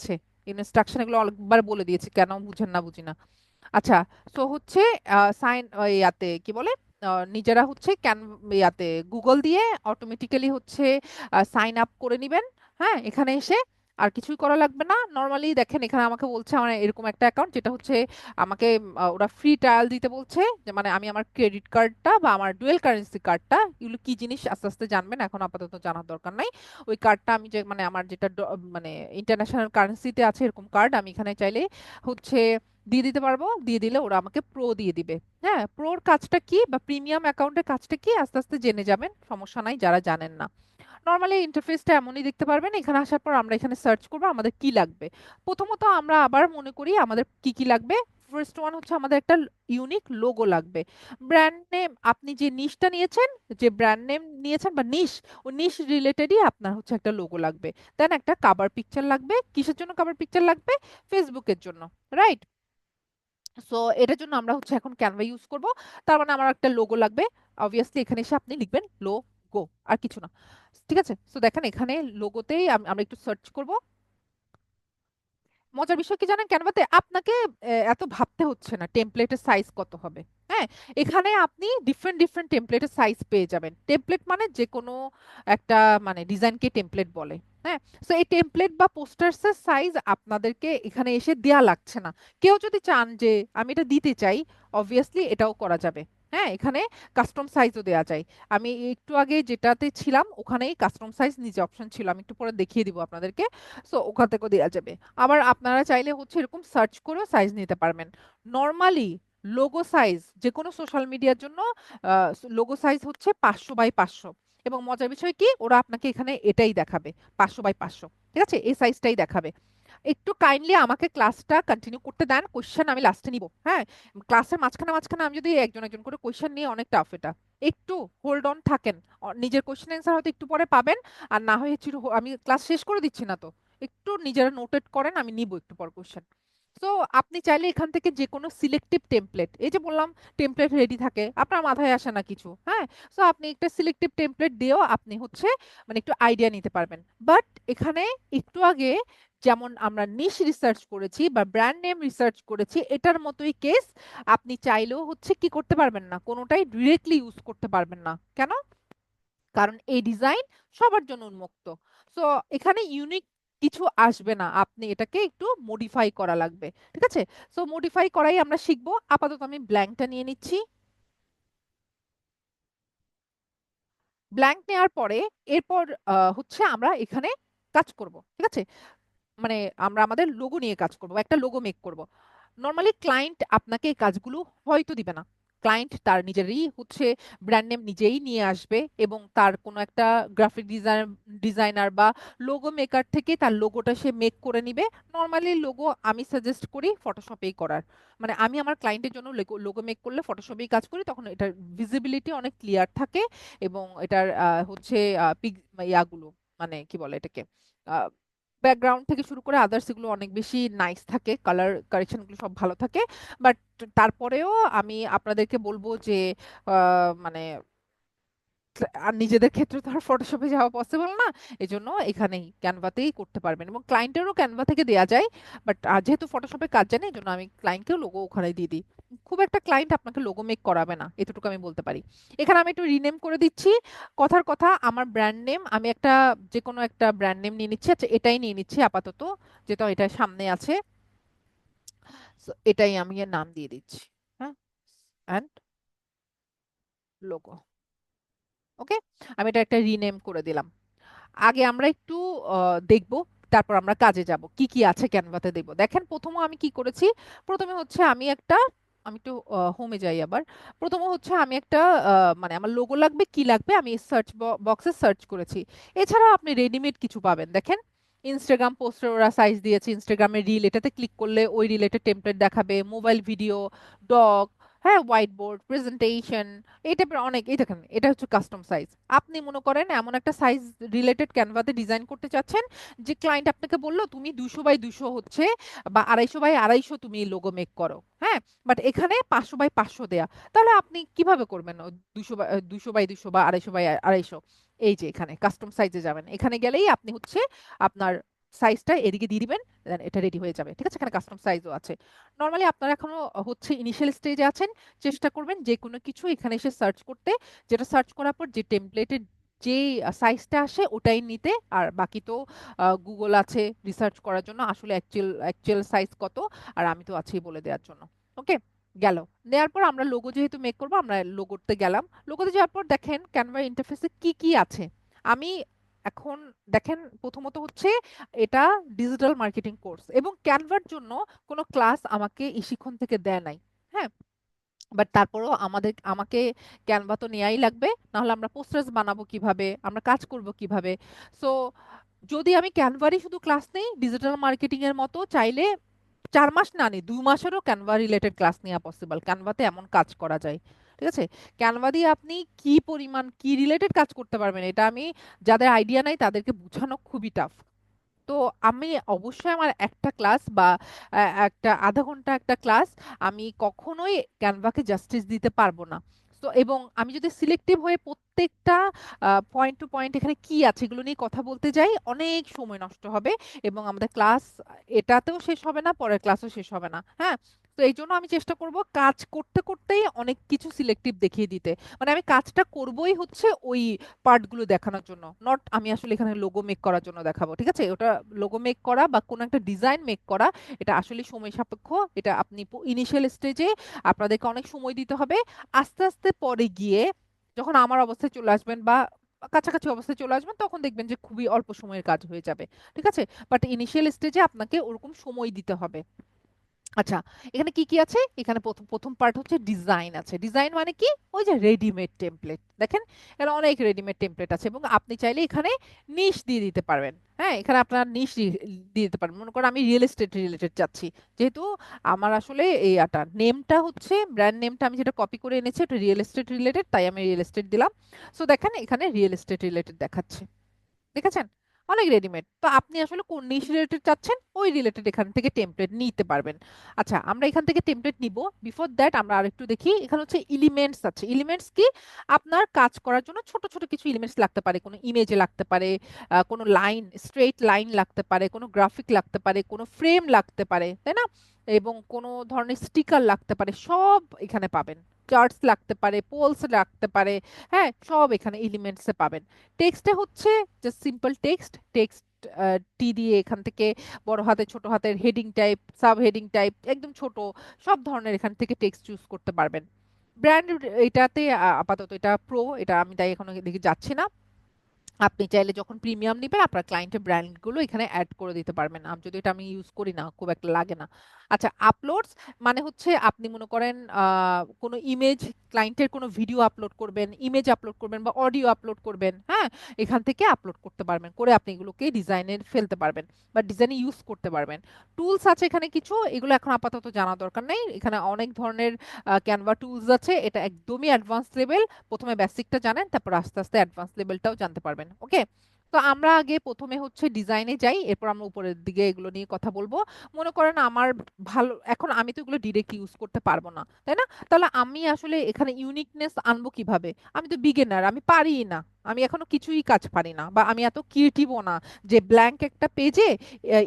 যাচ্ছে। ইনস্ট্রাকশন এগুলো অনেকবার বলে দিয়েছি, কেন বুঝেন না বুঝি না। আচ্ছা, সো হচ্ছে সাইন ইয়াতে কি বলে, নিজেরা হচ্ছে ইয়াতে গুগল দিয়ে অটোমেটিক্যালি হচ্ছে সাইন আপ করে নিবেন। হ্যাঁ, এখানে এসে আর কিছুই করা লাগবে না। নর্মালি দেখেন এখানে আমাকে বলছে আমার এরকম একটা অ্যাকাউন্ট, যেটা হচ্ছে আমাকে ওরা ফ্রি ট্রায়াল দিতে বলছে, যে মানে আমি আমার ক্রেডিট কার্ডটা বা আমার ডুয়েল কারেন্সি কার্ডটা, এগুলো কি জিনিস আস্তে আস্তে জানবেন, এখন আপাতত জানার দরকার নাই। ওই কার্ডটা আমি যে মানে আমার যেটা মানে ইন্টারন্যাশনাল কারেন্সিতে আছে এরকম কার্ড, আমি এখানে চাইলে হচ্ছে দিয়ে দিতে পারবো। দিয়ে দিলে ওরা আমাকে প্রো দিয়ে দিবে। হ্যাঁ, প্রোর কাজটা কি বা প্রিমিয়াম অ্যাকাউন্টের কাজটা কি আস্তে আস্তে জেনে যাবেন, সমস্যা নাই যারা জানেন না। নর্মালি ইন্টারফেসটা এমনই দেখতে পারবেন। এখানে আসার পর আমরা এখানে সার্চ করবো আমাদের কি লাগবে। প্রথমত আমরা আবার মনে করি আমাদের কি কি লাগবে। ফার্স্ট ওয়ান হচ্ছে আমাদের একটা ইউনিক লোগো লাগবে। ব্র্যান্ড নেম, আপনি যে নিশটা নিয়েছেন, যে ব্র্যান্ড নেম নিয়েছেন বা নিশ, ওই নিশ রিলেটেডই আপনার হচ্ছে একটা লোগো লাগবে। দেন একটা কাভার পিকচার লাগবে। কিসের জন্য কাভার পিকচার লাগবে? ফেসবুকের জন্য, রাইট? সো এটার জন্য আমরা হচ্ছে এখন ক্যানভা ইউজ করব। তার মানে আমার একটা লোগো লাগবে। অবভিয়াসলি এখানে এসে আপনি লিখবেন লোগো, আর কিছু না। ঠিক আছে, সো দেখেন এখানে লোগোতেই আমরা একটু সার্চ করব। মজার বিষয় কি জানেন, ক্যানভাতে আপনাকে এত ভাবতে হচ্ছে না টেমপ্লেটের সাইজ কত হবে। হ্যাঁ, এখানে আপনি ডিফারেন্ট ডিফারেন্ট টেমপ্লেটের সাইজ পেয়ে যাবেন। টেমপ্লেট মানে যে কোনো একটা মানে ডিজাইনকে টেমপ্লেট বলে। হ্যাঁ, সো এই টেমপ্লেট বা পোস্টার্সের সাইজ আপনাদেরকে এখানে এসে দেয়া লাগছে না। কেউ যদি চান যে আমি এটা দিতে চাই, অবভিয়াসলি এটাও করা যাবে। হ্যাঁ, এখানে কাস্টম সাইজও দেওয়া যায়। আমি একটু আগে যেটাতে ছিলাম ওখানেই কাস্টম সাইজ নিজে অপশন ছিল, আমি একটু পরে দেখিয়ে দিব আপনাদেরকে। সো ওখান থেকেও দেওয়া যাবে। আবার আপনারা চাইলে হচ্ছে এরকম সার্চ করেও সাইজ নিতে পারবেন। নর্মালি লোগো সাইজ যে কোনো সোশ্যাল মিডিয়ার জন্য লোগো সাইজ হচ্ছে 500 বাই 500। এবং মজার বিষয় কি, ওরা আপনাকে এখানে এটাই দেখাবে, 500 বাই 500। ঠিক আছে, এই সাইজটাই দেখাবে। একটু কাইন্ডলি আমাকে ক্লাসটা কন্টিনিউ করতে দেন, কোশ্চেন আমি লাস্টে নিব। হ্যাঁ, ক্লাসের মাঝখানে মাঝখানে আমি যদি একজন একজন করে কোশ্চেন নিয়ে, অনেক টাফ এটা। একটু হোল্ড অন থাকেন। নিজের কোশ্চেন অ্যান্সার হয়তো একটু পরে পাবেন। আর না হয় আমি ক্লাস শেষ করে দিচ্ছি না তো, একটু নিজেরা নোটেট করেন, আমি নিব একটু পর কোশ্চেন। সো আপনি চাইলে এখান থেকে যে কোনো সিলেক্টিভ টেমপ্লেট, এই যে বললাম টেমপ্লেট রেডি থাকে, আপনার মাথায় আসে না কিছু। হ্যাঁ, সো আপনি একটা সিলেক্টিভ টেমপ্লেট দিয়েও আপনি হচ্ছে মানে একটু আইডিয়া নিতে পারবেন। বাট এখানে একটু আগে যেমন আমরা নিশ রিসার্চ করেছি বা ব্র্যান্ড নেম রিসার্চ করেছি, এটার মতোই কেস। আপনি চাইলেও হচ্ছে কি করতে পারবেন না, কোনোটাই ডিরেক্টলি ইউজ করতে পারবেন না। কেন? কারণ এই ডিজাইন সবার জন্য উন্মুক্ত। সো এখানে ইউনিক কিছু আসবে না, আপনি এটাকে একটু মডিফাই করা লাগবে। ঠিক আছে, সো মডিফাই করাই আমরা শিখবো। আপাতত আমি ব্ল্যাঙ্কটা নিয়ে নিচ্ছি। ব্ল্যাঙ্ক নেওয়ার পরে এরপর হচ্ছে আমরা এখানে কাজ করব। ঠিক আছে, মানে আমরা আমাদের লোগো নিয়ে কাজ করব, একটা লোগো মেক করব। নর্মালি ক্লায়েন্ট আপনাকে এই কাজগুলো হয়তো দিবে না। ক্লায়েন্ট তার নিজেরই হচ্ছে ব্র্যান্ড নেম নিজেই নিয়ে আসবে, এবং তার কোনো একটা গ্রাফিক ডিজাইনার বা লোগো মেকার থেকে তার লোগোটা সে মেক করে নিবে। নর্মালি লোগো আমি সাজেস্ট করি ফটোশপেই করার। মানে আমি আমার ক্লায়েন্টের জন্য লোগো মেক করলে ফটোশপেই কাজ করি, তখন এটার ভিজিবিলিটি অনেক ক্লিয়ার থাকে। এবং এটার হচ্ছে ইয়াগুলো, মানে কি বলে এটাকে, ব্যাকগ্রাউন্ড থেকে শুরু করে আদার্স এগুলো অনেক বেশি নাইস থাকে, কালার কারেকশন গুলো সব ভালো থাকে। বাট তারপরেও আমি আপনাদেরকে বলবো যে মানে আর নিজেদের ক্ষেত্রে তো আর ফটোশপে যাওয়া পসিবল না। এজন্য এখানেই ক্যানভাতেই করতে পারবেন, এবং ক্লায়েন্টেরও ক্যানভা থেকে দেওয়া যায়। বাট যেহেতু ফটোশপে কাজ জানি, এই জন্য আমি ক্লায়েন্টকেও লোগো ওখানে দিয়ে দিই। খুব একটা ক্লায়েন্ট আপনাকে লোগো মেক করাবে না, এতটুকু আমি বলতে পারি। এখানে আমি একটু রিনেম করে দিচ্ছি। কথার কথা, আমার ব্র্যান্ড নেম আমি একটা যে কোনো একটা ব্র্যান্ড নেম নিয়ে নিচ্ছি। আচ্ছা, এটাই নিয়ে নিচ্ছি আপাতত, যেটা এটা সামনে আছে। So, এটাই আমি এর নাম দিয়ে দিচ্ছি। হ্যাঁ, অ্যান্ড লোগো। ওকে, আমি এটা একটা রিনেম করে দিলাম। আগে আমরা একটু দেখব, তারপর আমরা কাজে যাব, কি কি আছে ক্যানভাতে দেখব। দেখেন প্রথমে আমি কি করেছি। প্রথমে হচ্ছে আমি একটু হোমে যাই আবার। প্রথমে হচ্ছে আমি একটা মানে আমার লোগো লাগবে, কি লাগবে আমি সার্চ বক্সে সার্চ করেছি। এছাড়াও আপনি রেডিমেড কিছু পাবেন। দেখেন ইনস্টাগ্রাম পোস্টার ওরা সাইজ দিয়েছে, ইনস্টাগ্রামের রিল, এটাতে ক্লিক করলে ওই রিলেটেড টেমপ্লেট দেখাবে, মোবাইল ভিডিও, ডগ, হ্যাঁ হোয়াইট বোর্ড প্রেজেন্টেশন, এই টাইপের অনেক। এই দেখেন এটা হচ্ছে কাস্টম সাইজ। আপনি মনে করেন এমন একটা সাইজ রিলেটেড ক্যানভাতে ডিজাইন করতে চাচ্ছেন, যে ক্লায়েন্ট আপনাকে বললো তুমি 200 বাই 200 হচ্ছে বা 250 বাই 250 তুমি লোগো মেক করো। হ্যাঁ, বাট এখানে 500 বাই 500 দেয়া। তাহলে আপনি কিভাবে করবেন 200 বাই 200 বা 250 বাই 250? এই যে এখানে কাস্টম সাইজে যাবেন, এখানে গেলেই আপনি হচ্ছে আপনার সাইজটা এদিকে দিয়ে দিবেন, দেন এটা রেডি হয়ে যাবে। ঠিক আছে, এখানে কাস্টম সাইজও আছে। নর্মালি আপনারা এখনো হচ্ছে ইনিশিয়াল স্টেজে আছেন, চেষ্টা করবেন যে কোনো কিছু এখানে এসে সার্চ করতে, যেটা সার্চ করার পর যে টেমপ্লেটের যে সাইজটা আসে ওটাই নিতে। আর বাকি তো গুগল আছে রিসার্চ করার জন্য আসলে অ্যাকচুয়াল সাইজ কত, আর আমি তো আছি বলে দেওয়ার জন্য। ওকে, গেল। নেওয়ার পর আমরা লোগো যেহেতু মেক করবো, আমরা লোগোতে গেলাম। লোগোতে যাওয়ার পর দেখেন ক্যানভা ইন্টারফেসে কি কি আছে। আমি এখন দেখেন প্রথমত হচ্ছে এটা ডিজিটাল মার্কেটিং কোর্স, এবং ক্যানভার জন্য কোনো ক্লাস আমাকে এই শিক্ষণ থেকে দেয় নাই। হ্যাঁ, বাট তারপরেও আমাকে ক্যানভা তো নেয়াই লাগবে, নাহলে আমরা পোস্টার্স বানাবো কিভাবে, আমরা কাজ করব কিভাবে। সো যদি আমি ক্যানভারই শুধু ক্লাস নেই ডিজিটাল মার্কেটিং এর মতো, চাইলে 4 মাস না নিই, 2 মাসেরও ক্যানভা রিলেটেড ক্লাস নেওয়া পসিবল। ক্যানভাতে এমন কাজ করা যায়। ঠিক আছে, ক্যানভা দিয়ে আপনি কি পরিমাণ কি রিলেটেড কাজ করতে পারবেন, এটা আমি যাদের আইডিয়া নাই তাদেরকে বোঝানো খুবই টাফ। তো আমি অবশ্যই আমার একটা ক্লাস বা একটা আধা ঘন্টা একটা ক্লাস আমি কখনোই ক্যানভাকে জাস্টিস দিতে পারবো না। তো এবং আমি যদি সিলেক্টিভ হয়ে প্রত্যেকটা পয়েন্ট টু পয়েন্ট এখানে কি আছে এগুলো নিয়ে কথা বলতে যাই, অনেক সময় নষ্ট হবে, এবং আমাদের ক্লাস এটাতেও শেষ হবে না, পরের ক্লাসও শেষ হবে না। হ্যাঁ, তো এই জন্য আমি চেষ্টা করব কাজ করতে করতেই অনেক কিছু সিলেক্টিভ দেখিয়ে দিতে। মানে আমি কাজটা করবই হচ্ছে ওই পার্টগুলো দেখানোর জন্য, নট আমি আসলে এখানে লোগো মেক করার জন্য দেখাবো। ঠিক আছে, ওটা লোগো মেক করা বা কোনো একটা ডিজাইন মেক করা এটা আসলে সময় সাপেক্ষ। এটা আপনি ইনিশিয়াল স্টেজে আপনাদেরকে অনেক সময় দিতে হবে। আস্তে আস্তে পরে গিয়ে যখন আমার অবস্থায় চলে আসবেন বা কাছাকাছি অবস্থায় চলে আসবেন, তখন দেখবেন যে খুবই অল্প সময়ের কাজ হয়ে যাবে। ঠিক আছে, বাট ইনিশিয়াল স্টেজে আপনাকে ওরকম সময় দিতে হবে। আচ্ছা, এখানে কি কি আছে? এখানে প্রথম প্রথম পার্ট হচ্ছে ডিজাইন আছে। ডিজাইন মানে কি? ওই যে রেডিমেড টেমপ্লেট দেখেন, এখানে অনেক রেডিমেড টেমপ্লেট আছে, এবং আপনি চাইলে এখানে নিশ দিয়ে দিতে পারবেন। হ্যাঁ, এখানে আপনার নিশ দিয়ে দিতে পারবেন। মনে করেন আমি রিয়েল এস্টেট রিলেটেড চাচ্ছি, যেহেতু আমার আসলে এই আটা নেমটা হচ্ছে ব্র্যান্ড নেমটা আমি যেটা কপি করে এনেছি এটা রিয়েল এস্টেট রিলেটেড, তাই আমি রিয়েল এস্টেট দিলাম। সো দেখেন এখানে রিয়েল এস্টেট রিলেটেড দেখাচ্ছে, দেখেছেন? অনেক রেডিমেড। তো আপনি আসলে কোন নিশ রিলেটেড চাচ্ছেন ওই রিলেটেড এখান থেকে টেমপ্লেট নিতে পারবেন। আচ্ছা, আমরা এখান থেকে টেমপ্লেট নিব। বিফোর দ্যাট আমরা আরেকটু দেখি, এখানে হচ্ছে এলিমেন্টস আছে। এলিমেন্টস কি? আপনার কাজ করার জন্য ছোট ছোট কিছু এলিমেন্টস লাগতে পারে, কোনো ইমেজে লাগতে পারে, কোনো লাইন স্ট্রেইট লাইন লাগতে পারে, কোনো গ্রাফিক লাগতে পারে, কোনো ফ্রেম লাগতে পারে, তাই না? এবং কোনো ধরনের স্টিকার লাগতে পারে, সব এখানে পাবেন। চার্টস লাগতে পারে, পোলস লাগতে পারে। হ্যাঁ, সব এখানে এলিমেন্টসে পাবেন। টেক্সটে হচ্ছে জাস্ট সিম্পল টেক্সট, টেক্সট টি দিয়ে এখান থেকে বড় হাতের ছোট হাতের heading type, sub heading type, একদম ছোট সব ধরনের এখান থেকে টেক্সট চুজ করতে পারবেন। ব্র্যান্ড এটাতে আপাতত এটা প্রো, এটা আমি তাই এখন এদিকে যাচ্ছি না। আপনি চাইলে যখন প্রিমিয়াম নিবেন আপনার ক্লায়েন্টের ব্র্যান্ডগুলো এখানে অ্যাড করে দিতে পারবেন। আমি যদি এটা আমি ইউজ করি না, খুব একটা লাগে না। আচ্ছা, আপলোডস মানে হচ্ছে আপনি মনে করেন কোনো ইমেজ, ক্লায়েন্টের কোনো ভিডিও আপলোড করবেন, ইমেজ আপলোড করবেন বা অডিও আপলোড করবেন, হ্যাঁ, এখান থেকে আপলোড করতে পারবেন, করে আপনি এগুলোকে ডিজাইনে ফেলতে পারবেন বা ডিজাইনে ইউজ করতে পারবেন। টুলস আছে এখানে কিছু, এগুলো এখন আপাতত জানা দরকার নেই। এখানে অনেক ধরনের ক্যানভা টুলস আছে, এটা একদমই অ্যাডভান্স লেভেল। প্রথমে বেসিকটা জানেন, তারপর আস্তে আস্তে অ্যাডভান্স লেভেলটাও জানতে পারবেন। ওকে, তো আমরা আগে প্রথমে হচ্ছে ডিজাইনে যাই, এরপর আমরা উপরের দিকে এগুলো নিয়ে কথা বলবো। মনে করেন আমার ভালো, এখন আমি তো এগুলো ডিরেক্ট ইউজ করতে পারবো না, তাই না? তাহলে আমি আসলে এখানে ইউনিকনেস আনবো কিভাবে? আমি তো বিগিনার, আমি পারি না, আমি এখনো কিছুই কাজ পারি না, বা আমি এত ক্রিয়েটিভও না যে ব্ল্যাঙ্ক একটা পেজে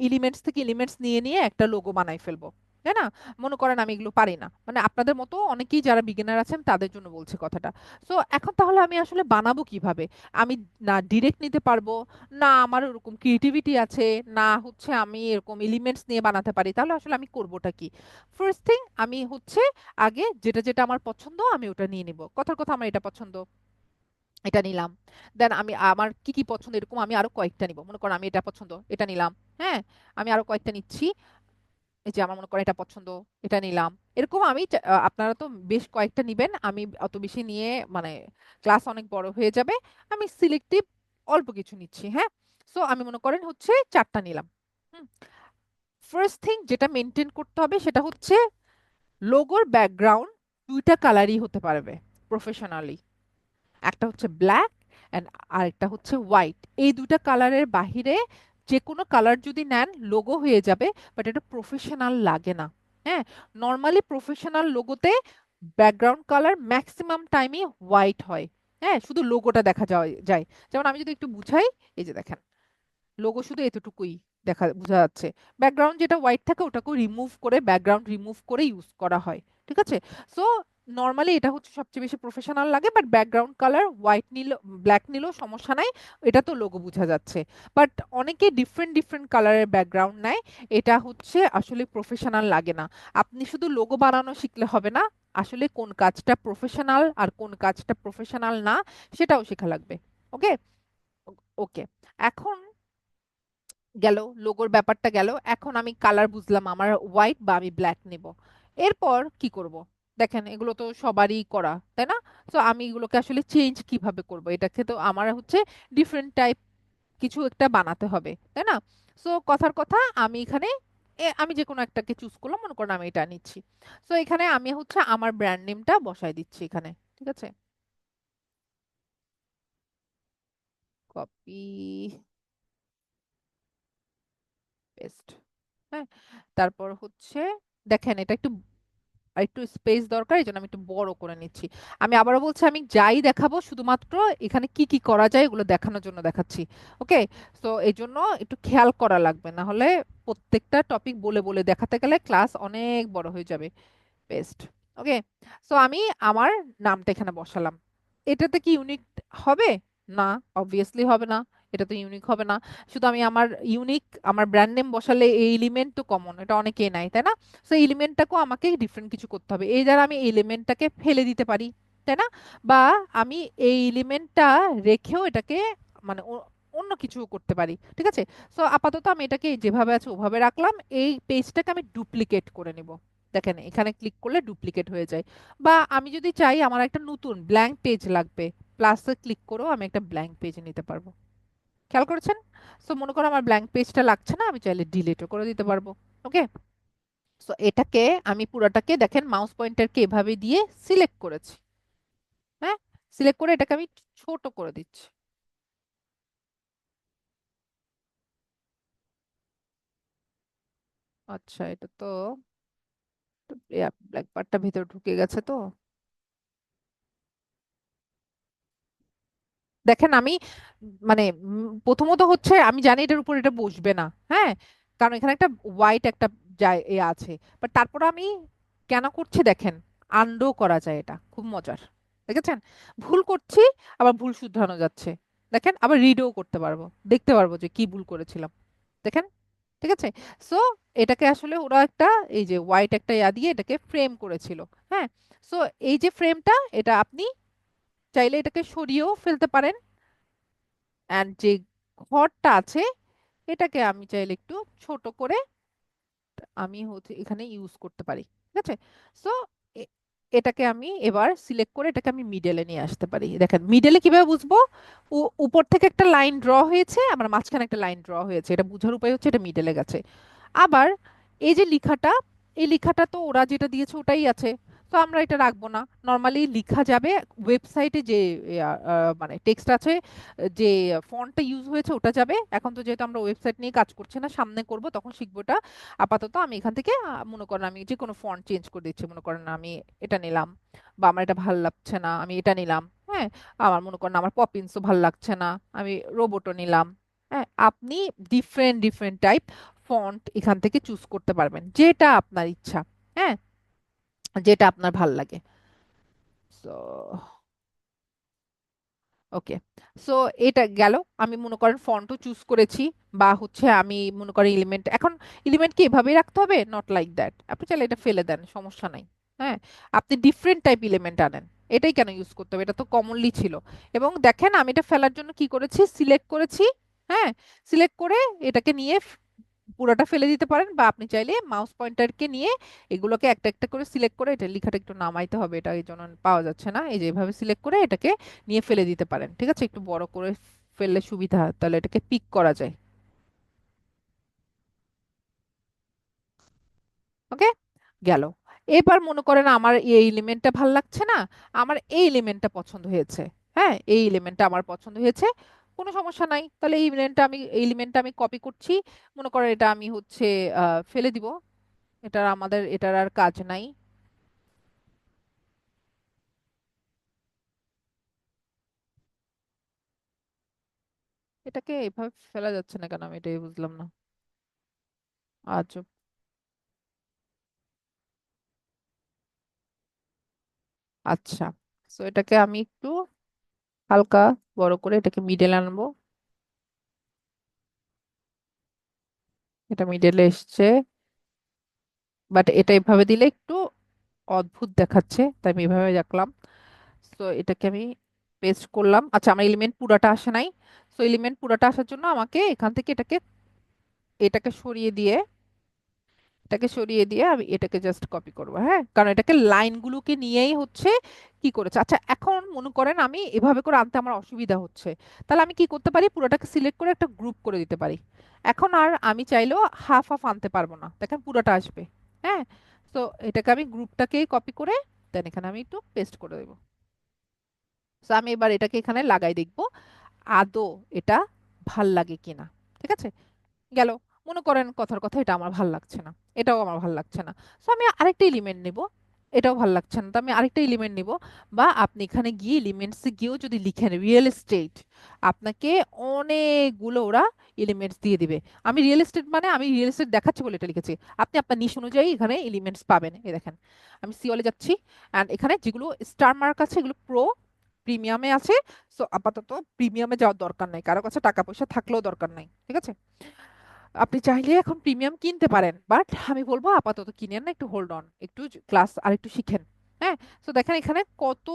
এলিমেন্টস থেকে এলিমেন্টস নিয়ে নিয়ে একটা লোগো বানাই ফেলবো, তাই না? মনে করেন আমি এগুলো পারি না, মানে আপনাদের মতো অনেকেই যারা বিগিনার আছেন তাদের জন্য বলছি কথাটা। সো এখন তাহলে আমি আসলে বানাবো কিভাবে? আমি না ডিরেক্ট নিতে পারবো, না আমার ওরকম ক্রিয়েটিভিটি আছে, না হচ্ছে আমি এরকম এলিমেন্টস নিয়ে বানাতে পারি, তাহলে আসলে আমি করবোটা কি? ফার্স্ট থিং আমি হচ্ছে আগে যেটা যেটা আমার পছন্দ আমি ওটা নিয়ে নিব। কথার কথা আমার এটা পছন্দ, এটা নিলাম। দেন আমি আমার কি কি পছন্দ এরকম আমি আরো কয়েকটা নিব। মনে করেন আমি এটা পছন্দ, এটা নিলাম। হ্যাঁ, আমি আরো কয়েকটা নিচ্ছি। এই যে আমার মনে করেন এটা পছন্দ, এটা নিলাম। এরকম আমি আপনারা তো বেশ কয়েকটা নিবেন, আমি অত বেশি নিয়ে মানে ক্লাস অনেক বড় হয়ে যাবে। আমি সিলেক্টিভ অল্প কিছু নিচ্ছি। হ্যাঁ, সো আমি মনে করেন হচ্ছে 4টা নিলাম। হুম, ফার্স্ট থিং যেটা মেনটেন করতে হবে সেটা হচ্ছে লোগোর ব্যাকগ্রাউন্ড 2টা কালারই হতে পারবে প্রফেশনালি। একটা হচ্ছে ব্ল্যাক অ্যান্ড আরেকটা হচ্ছে হোয়াইট। এই 2টা কালারের বাহিরে যে কোনো কালার যদি নেন লোগো হয়ে যাবে, বাট এটা প্রফেশনাল লাগে না। হ্যাঁ, নর্মালি প্রফেশনাল লোগোতে ব্যাকগ্রাউন্ড কালার ম্যাক্সিমাম টাইমই হোয়াইট হয়। হ্যাঁ, শুধু লোগোটা দেখা যায় যায়। যেমন আমি যদি একটু বুঝাই, এই যে দেখেন লোগো শুধু এতটুকুই, বোঝা যাচ্ছে। ব্যাকগ্রাউন্ড যেটা হোয়াইট থাকে ওটাকেও রিমুভ করে, ব্যাকগ্রাউন্ড রিমুভ করে ইউজ করা হয়, ঠিক আছে। সো নর্মালি এটা হচ্ছে সবচেয়ে বেশি প্রফেশনাল লাগে, বাট ব্যাকগ্রাউন্ড কালার হোয়াইট নিল, ব্ল্যাক নিলেও সমস্যা নাই, এটা তো লোগো বোঝা যাচ্ছে। বাট অনেকে ডিফারেন্ট ডিফারেন্ট কালারের ব্যাকগ্রাউন্ড নেয়, এটা হচ্ছে আসলে প্রফেশনাল লাগে না। আপনি শুধু লোগো বানানো শিখলে হবে না, আসলে কোন কাজটা প্রফেশনাল আর কোন কাজটা প্রফেশনাল না সেটাও শেখা লাগবে। ওকে, ওকে। এখন গেল, লোগোর ব্যাপারটা গেল। এখন আমি কালার বুঝলাম আমার হোয়াইট বা আমি ব্ল্যাক নেব। এরপর কি করব? দেখেন এগুলো তো সবারই করা, তাই না? তো আমি এগুলোকে আসলে চেঞ্জ কিভাবে করব? এটাকে তো আমার হচ্ছে ডিফারেন্ট টাইপ কিছু একটা বানাতে হবে, তাই না? সো কথার কথা, আমি এখানে আমি যে কোনো একটাকে চুজ করলাম, মনে করেন আমি এটা নিচ্ছি। সো এখানে আমি হচ্ছে আমার ব্র্যান্ড নেমটা বসাই দিচ্ছি এখানে, ঠিক আছে। Copy, paste. হ্যাঁ, তারপর হচ্ছে দেখেন এটা একটু আর একটু স্পেস দরকার, এই জন্য আমি একটু বড় করে নিচ্ছি। আমি আবারও বলছি, আমি যাই দেখাবো শুধুমাত্র এখানে কি কি করা যায় এগুলো দেখানোর জন্য দেখাচ্ছি। ওকে, তো এই জন্য একটু খেয়াল করা লাগবে, না হলে প্রত্যেকটা টপিক বলে বলে দেখাতে গেলে ক্লাস অনেক বড় হয়ে যাবে। পেস্ট। ওকে, সো আমি আমার নামটা এখানে বসালাম। এটাতে কি ইউনিক হবে? না, অবভিয়াসলি হবে না। এটা তো ইউনিক হবে না। শুধু আমি আমার ইউনিক, আমার ব্র্যান্ড নেম বসালে এই এলিমেন্ট তো কমন, এটা অনেকেই নাই, তাই না? সো এলিমেন্টটাকেও আমাকে ডিফারেন্ট কিছু করতে হবে, এই দ্বারা আমি এলিমেন্টটাকে ফেলে দিতে পারি, তাই না? বা আমি এই এলিমেন্টটা রেখেও এটাকে মানে অন্য কিছু করতে পারি, ঠিক আছে। সো আপাতত আমি এটাকে যেভাবে আছে ওভাবে রাখলাম। এই পেজটাকে আমি ডুপ্লিকেট করে নিব। দেখেন এখানে ক্লিক করলে ডুপ্লিকেট হয়ে যায়। বা আমি যদি চাই আমার একটা নতুন ব্ল্যাঙ্ক পেজ লাগবে, প্লাসে ক্লিক করেও আমি একটা ব্ল্যাঙ্ক পেজ নিতে পারবো। খেয়াল করেছেন? সো মনে করো আমার ব্ল্যাঙ্ক পেজটা লাগছে না, আমি চাইলে ডিলিটও করে দিতে পারবো। ওকে, সো এটাকে আমি পুরোটাকে দেখেন মাউস পয়েন্টারকে এভাবে দিয়ে সিলেক্ট করেছি। হ্যাঁ, সিলেক্ট করে এটাকে আমি ছোট করে দিচ্ছি। আচ্ছা, এটা তো ব্ল্যাক পার্টটা ভিতরে ঢুকে গেছে তো। দেখেন আমি মানে প্রথমত হচ্ছে আমি জানি এটার উপর এটা বসবে না, হ্যাঁ, কারণ এখানে একটা হোয়াইট একটা আছে। বাট তারপর আমি কেন করছি দেখেন, আন্ডো করা যায়, এটা খুব মজার। দেখেছেন, ভুল করছি আবার ভুল শুধরানো যাচ্ছে। দেখেন আবার রিডও করতে পারবো, দেখতে পারবো যে কি ভুল করেছিলাম। দেখেন, ঠিক আছে। সো এটাকে আসলে ওরা একটা এই যে হোয়াইট একটা দিয়ে এটাকে ফ্রেম করেছিল। হ্যাঁ, সো এই যে ফ্রেমটা, এটা আপনি চাইলে এটাকে সরিয়েও ফেলতে পারেন। অ্যান্ড যে ঘরটা আছে এটাকে আমি চাইলে একটু ছোট করে আমি হচ্ছে এখানে ইউজ করতে পারি, ঠিক আছে। সো এটাকে আমি এবার সিলেক্ট করে এটাকে আমি মিডলে নিয়ে আসতে পারি। দেখেন মিডলে কিভাবে বুঝবো? উপর থেকে একটা লাইন ড্র হয়েছে, আমার মাঝখানে একটা লাইন ড্র হয়েছে, এটা বোঝার উপায় হচ্ছে এটা মিডলে গেছে। আবার এই যে লেখাটা, এই লেখাটা তো ওরা যেটা দিয়েছে ওটাই আছে, তো আমরা এটা রাখবো না। নর্মালি লেখা যাবে ওয়েবসাইটে যে মানে টেক্সট আছে, যে ফন্টটা ইউজ হয়েছে ওটা যাবে। এখন তো যেহেতু আমরা ওয়েবসাইট নিয়ে কাজ করছি না, সামনে করব তখন শিখবো এটা। আপাতত আমি এখান থেকে মনে করেন আমি যে কোনো ফন্ট চেঞ্জ করে দিচ্ছি, মনে করেন আমি এটা নিলাম, বা আমার এটা ভাল লাগছে না আমি এটা নিলাম। হ্যাঁ, আমার মনে করেন আমার পপিন্সও ভাল লাগছে না, আমি রোবটও নিলাম। হ্যাঁ, আপনি ডিফারেন্ট ডিফারেন্ট টাইপ ফন্ট এখান থেকে চুজ করতে পারবেন, যেটা আপনার ইচ্ছা। হ্যাঁ, যেটা আপনার ভাল লাগে। সো ওকে, সো এটা গেল। আমি মনে করেন ফন্টও চুজ করেছি, বা হচ্ছে আমি মনে করি এলিমেন্ট, এখন এলিমেন্ট কি এভাবেই রাখতে হবে? নট লাইক দ্যাট, আপনি চাইলে এটা ফেলে দেন, সমস্যা নাই। হ্যাঁ, আপনি ডিফারেন্ট টাইপ এলিমেন্ট আনেন। এটাই কেন ইউজ করতে হবে? এটা তো কমনলি ছিল। এবং দেখেন আমি এটা ফেলার জন্য কি করেছি, সিলেক্ট করেছি। হ্যাঁ, সিলেক্ট করে এটাকে নিয়ে পুরোটা ফেলে দিতে পারেন, বা আপনি চাইলে মাউস পয়েন্টারকে নিয়ে এগুলোকে একটা একটা করে সিলেক্ট করে, এটা লেখাটা একটু নামাইতে হবে, এটা এই জন্য পাওয়া যাচ্ছে না, এই যে এভাবে সিলেক্ট করে এটাকে নিয়ে ফেলে দিতে পারেন, ঠিক আছে। একটু বড় করে ফেললে সুবিধা হয়, তাহলে এটাকে পিক করা যায়। ওকে, গেল। এবার মনে করেন আমার এই এলিমেন্টটা ভাল লাগছে না, আমার এই এলিমেন্টটা পছন্দ হয়েছে। হ্যাঁ, এই এলিমেন্টটা আমার পছন্দ হয়েছে, কোনো সমস্যা নাই। তাহলে এই এলিমেন্টটা আমি কপি করছি। মনে করেন এটা আমি হচ্ছে ফেলে দিব, এটার আর কাজ নাই। এটাকে এভাবে ফেলা যাচ্ছে না কেন, আমি এটাই বুঝলাম না। আচ্ছা। আচ্ছা, তো এটাকে আমি একটু হালকা বড় করে এটাকে মিডল আনবো। এটা মিডলে এসছে, বাট এটা এভাবে দিলে একটু অদ্ভুত দেখাচ্ছে, তাই আমি এভাবে রাখলাম। তো এটাকে আমি পেস্ট করলাম। আচ্ছা, আমার এলিমেন্ট পুরাটা আসে নাই। তো এলিমেন্ট পুরাটা আসার জন্য আমাকে এখান থেকে এটাকে সরিয়ে দিয়ে, আমি এটাকে জাস্ট কপি করবো, হ্যাঁ, কারণ এটাকে লাইনগুলোকে নিয়েই হচ্ছে কি করেছে। আচ্ছা, এখন মনে করেন আমি এভাবে করে আনতে আমার অসুবিধা হচ্ছে, তাহলে আমি কি করতে পারি, পুরোটাকে সিলেক্ট করে একটা গ্রুপ করে দিতে পারি। এখন আর আমি চাইলেও হাফ হাফ আনতে পারবো না, দেখেন পুরোটা আসবে। হ্যাঁ, তো এটাকে আমি গ্রুপটাকেই কপি করে দেন এখানে আমি একটু পেস্ট করে দেবো। তো আমি এবার এটাকে এখানে লাগাই দেখবো আদৌ এটা ভাল লাগে কিনা। ঠিক আছে, গেল। মনে করেন কথার কথা এটা আমার ভাল লাগছে না, এটাও আমার ভাল লাগছে না। তো আমি আরেকটা এলিমেন্ট নেব, এটাও ভাল লাগছে না, তো আমি আরেকটা এলিমেন্ট নিব। বা আপনি এখানে গিয়ে এলিমেন্টসে গিয়েও যদি লিখেন রিয়েল এস্টেট, আপনাকে অনেকগুলো ওরা এলিমেন্টস দিয়ে দিবে। আমি রিয়েল এস্টেট মানে আমি রিয়েল এস্টেট দেখাচ্ছি বলে এটা লিখেছি। আপনি আপনার নিশ অনুযায়ী এখানে এলিমেন্টস পাবেন। এই দেখেন, আমি সিওলে যাচ্ছি, অ্যান্ড এখানে যেগুলো স্টার মার্ক আছে এগুলো প্রো প্রিমিয়ামে আছে। সো আপাতত প্রিমিয়ামে যাওয়ার দরকার নাই, কারো কাছে টাকা পয়সা থাকলেও দরকার নাই। ঠিক আছে, আপনি চাইলে এখন প্রিমিয়াম কিনতে পারেন, বাট আমি বলবো আপাতত কিনেন না, একটু হোল্ড অন, একটু ক্লাস আর একটু শিখেন। হ্যাঁ, তো দেখেন এখানে কত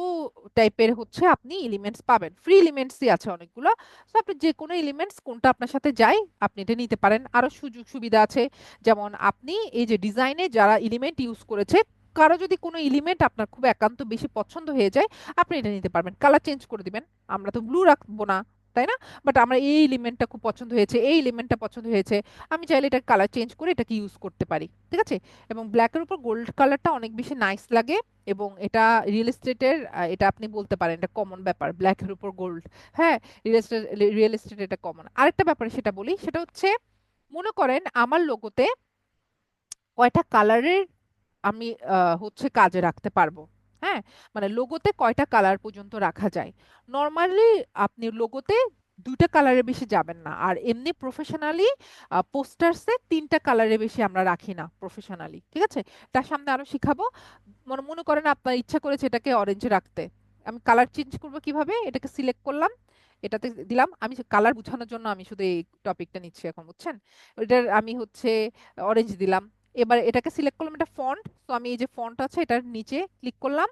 টাইপের হচ্ছে আপনি এলিমেন্টস পাবেন, ফ্রি এলিমেন্টসই আছে অনেকগুলো। তো আপনি যে কোনো এলিমেন্টস কোনটা আপনার সাথে যায় আপনি এটা নিতে পারেন। আরো সুযোগ সুবিধা আছে, যেমন আপনি এই যে ডিজাইনে যারা এলিমেন্ট ইউজ করেছে, কারো যদি কোনো এলিমেন্ট আপনার খুব একান্ত বেশি পছন্দ হয়ে যায়, আপনি এটা নিতে পারবেন, কালার চেঞ্জ করে দিবেন। আমরা তো ব্লু রাখবো না, তাই না? বাট আমার এই এলিমেন্টটা খুব পছন্দ হয়েছে, এই এলিমেন্টটা পছন্দ হয়েছে, আমি চাইলে এটা কালার চেঞ্জ করে এটাকে ইউজ করতে পারি। ঠিক আছে, এবং ব্ল্যাকের উপর গোল্ড কালারটা অনেক বেশি নাইস লাগে। এবং এটা রিয়েল এস্টেটের, এটা আপনি বলতে পারেন এটা কমন ব্যাপার, ব্ল্যাকের উপর গোল্ড। হ্যাঁ, রিয়েল এস্টেট এটা কমন। আরেকটা ব্যাপার সেটা বলি, সেটা হচ্ছে মনে করেন আমার লোগোতে কয়টা কালারের আমি হচ্ছে কাজে রাখতে পারবো। হ্যাঁ, মানে লোগোতে কয়টা কালার পর্যন্ত রাখা যায়। নর্মালি আপনি লোগোতে দুইটা কালারের বেশি যাবেন না, আর এমনি প্রফেশনালি পোস্টার্সে তিনটা কালারের বেশি আমরা রাখি না প্রফেশনালি। ঠিক আছে, তার সামনে আরো শিখাবো। মনে মনে করেন আপনার ইচ্ছা করেছে এটাকে অরেঞ্জে রাখতে, আমি কালার চেঞ্জ করব কিভাবে, এটাকে সিলেক্ট করলাম, এটাতে দিলাম। আমি কালার বোঝানোর জন্য আমি শুধু এই টপিকটা নিচ্ছি এখন, বুঝছেন? এটার আমি হচ্ছে অরেঞ্জ দিলাম। এবার এটাকে সিলেক্ট করলাম, এটা ফন্ট, তো আমি এই যে ফন্ট আছে এটার নিচে ক্লিক করলাম।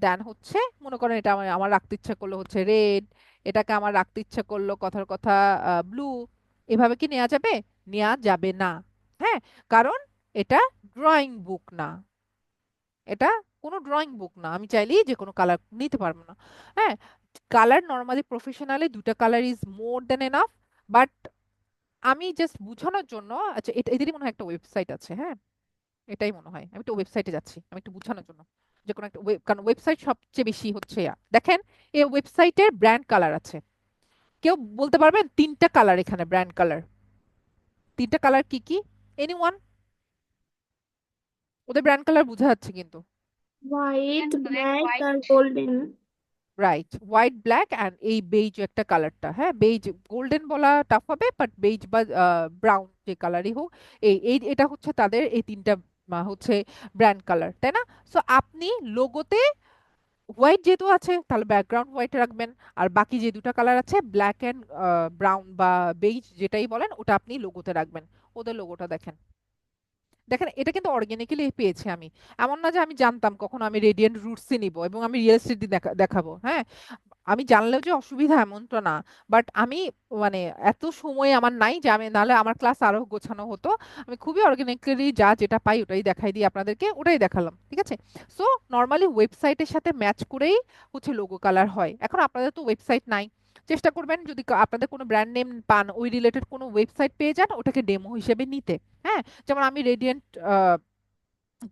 দেন হচ্ছে মনে করেন এটা আমার আমার রাখতে ইচ্ছা করলো হচ্ছে রেড, এটাকে আমার রাখতে ইচ্ছা করলো কথার কথা ব্লু। এভাবে কি নেওয়া যাবে? নেওয়া যাবে না। হ্যাঁ, কারণ এটা ড্রয়িং বুক না, এটা কোনো ড্রয়িং বুক না, আমি চাইলেই যে কোনো কালার নিতে পারবো না। হ্যাঁ, কালার নর্মালি প্রফেশনালি দুটা colour is more than enough. But আমি জাস্ট বোঝানোর জন্য, আচ্ছা এটা এদেরই মনে হয় একটা ওয়েবসাইট আছে, হ্যাঁ, এটাই মনে হয়। আমি একটু ওয়েবসাইটে যাচ্ছি, আমি একটু বোঝানোর জন্য, যে কোনো একটা কারণ ওয়েবসাইট সবচেয়ে বেশি হচ্ছে দেখেন এই ওয়েবসাইটের ব্র্যান্ড কালার আছে। কেউ বলতে পারবেন তিনটা কালার এখানে ব্র্যান্ড কালার, তিনটা কালার কি কি? এনিওয়ান? ওদের ব্র্যান্ড কালার বোঝা যাচ্ছে কিন্তু। হোয়াইট, ব্ল্যাক আর golden. Right, white black and এই বেইজ একটা কালারটা, হ্যাঁ বেইজ, গোল্ডেন বলা টাফ হবে, বাট বেইজ বা ব্রাউন যে কালারই হোক, এই এই এটা হচ্ছে তাদের এই তিনটা হচ্ছে ব্র্যান্ড কালার, তাই না? সো আপনি লোগোতে হোয়াইট যেহেতু আছে তাহলে ব্যাকগ্রাউন্ড হোয়াইট রাখবেন, আর বাকি যে দুটো কালার আছে ব্ল্যাক অ্যান্ড ব্রাউন বা বেইজ যেটাই বলেন ওটা আপনি লোগোতে রাখবেন। ওদের লোগোটা দেখেন, দেখেন এটা কিন্তু অর্গানিক্যালি পেয়েছি আমি। এমন না যে আমি জানতাম কখনো আমি রেডিয়েন্ট রুটসই নিব এবং আমি রিয়েল এস্টেট দেখাবো। হ্যাঁ, আমি জানলেও যে অসুবিধা এমনটা না, বাট আমি মানে এত সময় আমার নাই যে আমি, নাহলে আমার ক্লাস আরো গোছানো হতো। আমি খুবই অর্গানিক্যালি যা যেটা পাই ওটাই দেখাই দিই আপনাদেরকে, ওটাই দেখালাম। ঠিক আছে, সো নর্মালি ওয়েবসাইটের সাথে ম্যাচ করেই হচ্ছে লোগো কালার হয়। এখন আপনাদের তো ওয়েবসাইট নাই, চেষ্টা করবেন যদি আপনাদের কোনো ব্র্যান্ড নেম পান, ওই রিলেটেড কোনো ওয়েবসাইট পেয়ে যান, ওটাকে ডেমো হিসেবে নিতে। হ্যাঁ, যেমন আমি রেডিয়েন্ট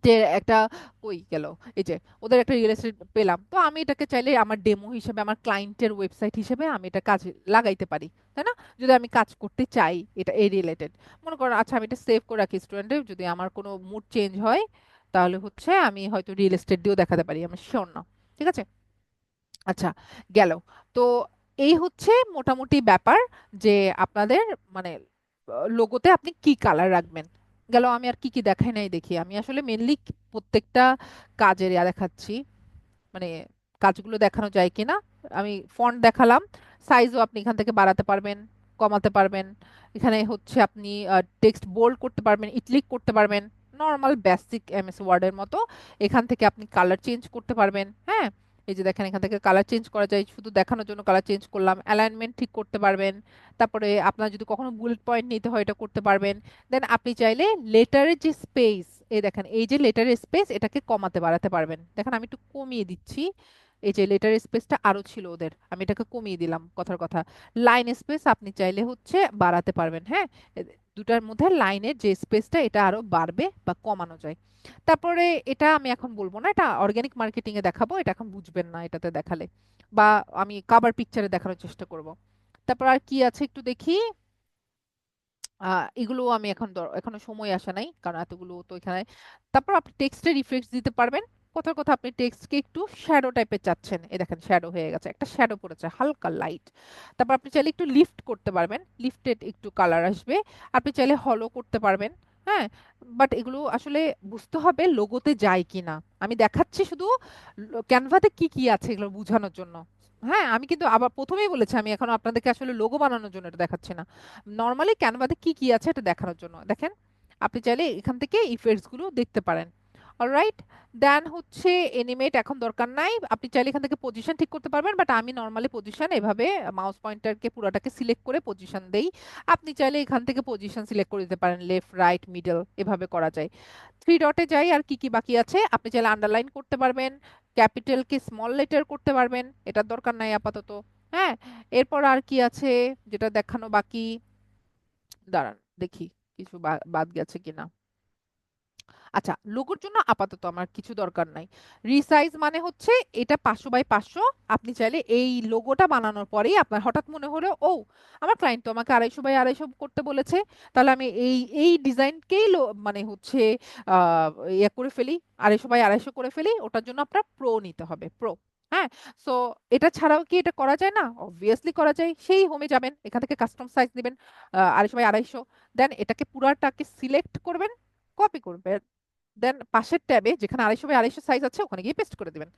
যে একটা, কই গেল, এই যে ওদের একটা রিয়েল এস্টেট পেলাম, তো আমি এটাকে চাইলে আমার ডেমো হিসেবে আমার ক্লায়েন্টের ওয়েবসাইট হিসেবে আমি এটা কাজে লাগাইতে পারি, তাই না? যদি আমি কাজ করতে চাই এটা এই রিলেটেড, মনে করো আচ্ছা আমি এটা সেভ করে রাখি স্টুডেন্টের, যদি আমার কোনো মুড চেঞ্জ হয় তাহলে হচ্ছে আমি হয়তো রিয়েল এস্টেট দিয়েও দেখাতে পারি, আমি শিওর না। ঠিক আছে, আচ্ছা, গেল। তো এই হচ্ছে মোটামুটি ব্যাপার, যে আপনাদের মানে লোগোতে আপনি কি কালার রাখবেন। গেল। আমি আর কি কি দেখাই নাই দেখি, আমি আসলে মেনলি প্রত্যেকটা কাজের দেখাচ্ছি, মানে কাজগুলো দেখানো যায় কিনা। আমি ফন্ট দেখালাম, সাইজও আপনি এখান থেকে বাড়াতে পারবেন, কমাতে পারবেন। এখানে হচ্ছে আপনি টেক্সট বোল্ড করতে পারবেন, ইটলিক করতে পারবেন, নর্মাল বেসিক এমএস ওয়ার্ডের মতো। এখান থেকে আপনি কালার চেঞ্জ করতে পারবেন। হ্যাঁ, এই যে দেখেন এখান থেকে কালার চেঞ্জ করা যায়, শুধু দেখানোর জন্য কালার চেঞ্জ করলাম। অ্যালাইনমেন্ট ঠিক করতে পারবেন। তারপরে আপনার যদি কখনো বুলেট পয়েন্ট নিতে হয় এটা করতে পারবেন। দেন আপনি চাইলে লেটারের যে স্পেস, এই দেখেন এই যে লেটারের স্পেস, এটাকে কমাতে বাড়াতে পারবেন। দেখেন আমি একটু কমিয়ে দিচ্ছি, এই যে লেটার স্পেসটা আরো ছিল ওদের, আমি এটাকে কমিয়ে দিলাম। কথার কথা, লাইন স্পেস আপনি চাইলে হচ্ছে বাড়াতে পারবেন। হ্যাঁ, দুটার মধ্যে লাইনের যে স্পেসটা এটা আরো বাড়বে বা কমানো যায়। তারপরে এটা আমি এখন বলবো না, এটা অর্গানিক মার্কেটিং এ দেখাবো, এটা এখন বুঝবেন না এটাতে দেখালে, বা আমি কভার পিকচারে দেখানোর চেষ্টা করব। তারপর আর কি আছে একটু দেখি। এগুলো আমি এখন এখনো সময় আসে নাই, কারণ এতগুলো তো এখানে। তারপর আপনি টেক্সটের ইফেক্টস দিতে পারবেন। কথার কথা, আপনি টেক্সটকে একটু শ্যাডো টাইপের চাচ্ছেন, এই দেখেন শ্যাডো হয়ে গেছে, একটা শ্যাডো পড়েছে হালকা লাইট। তারপর আপনি চাইলে একটু লিফট করতে পারবেন, লিফটেড একটু কালার আসবে। আপনি চাইলে হলো করতে পারবেন। হ্যাঁ, বাট এগুলো আসলে বুঝতে হবে লোগোতে যায় কিনা। আমি দেখাচ্ছি শুধু ক্যানভাতে কি কি আছে এগুলো বোঝানোর জন্য। হ্যাঁ, আমি কিন্তু আবার প্রথমেই বলেছি আমি এখন আপনাদেরকে আসলে লোগো বানানোর জন্য এটা দেখাচ্ছি না, নর্মালি ক্যানভাতে কি কি আছে এটা দেখানোর জন্য। দেখেন, আপনি চাইলে এখান থেকে ইফেক্টস গুলো দেখতে পারেন। অলরাইট, দেন হচ্ছে এনিমেট এখন দরকার নাই, আপনি চাইলে এখান থেকে পজিশন ঠিক করতে পারবেন, বাট আমি নর্মালি পজিশন এভাবে মাউস পয়েন্টারকে পুরোটাকে সিলেক্ট করে পজিশন দেই। আপনি চাইলে এখান থেকে পজিশন সিলেক্ট করে দিতে পারেন, লেফট রাইট মিডল এভাবে করা যায়। থ্রি ডটে যাই, আর কি কি বাকি আছে, আপনি চাইলে আন্ডারলাইন করতে পারবেন, ক্যাপিটালকে স্মল লেটার করতে পারবেন, এটার দরকার নাই আপাতত। হ্যাঁ, এরপর আর কি আছে যেটা দেখানো বাকি, দাঁড়ান দেখি কিছু বাদ গেছে কিনা। আচ্ছা, লোগোর জন্য আপাতত আমার কিছু দরকার নাই। রিসাইজ মানে হচ্ছে এটা 500 বাই 500। আপনি চাইলে এই লোগোটা বানানোর পরেই আপনার হঠাৎ মনে হলো, ও আমার ক্লায়েন্ট তো আমাকে 250 বাই 250 করতে বলেছে, তাহলে আমি এই এই ডিজাইনকেই মানে হচ্ছে আহ ইয়ে করে ফেলি, 250 বাই 250 করে ফেলি। ওটার জন্য আপনার প্রো নিতে হবে, প্রো। হ্যাঁ, সো এটা ছাড়াও কি এটা করা যায় না? অবভিয়াসলি করা যায়। সেই হোমে যাবেন, এখান থেকে কাস্টম সাইজ দিবেন 250 বাই 250, দেন এটাকে পুরাটাকে সিলেক্ট করবেন, কপি করবেন, দেন পাশের ট্যাবে যেখানে 250 বাই 250 সাইজ আছে ওখানে গিয়ে পেস্ট করে দিবেন।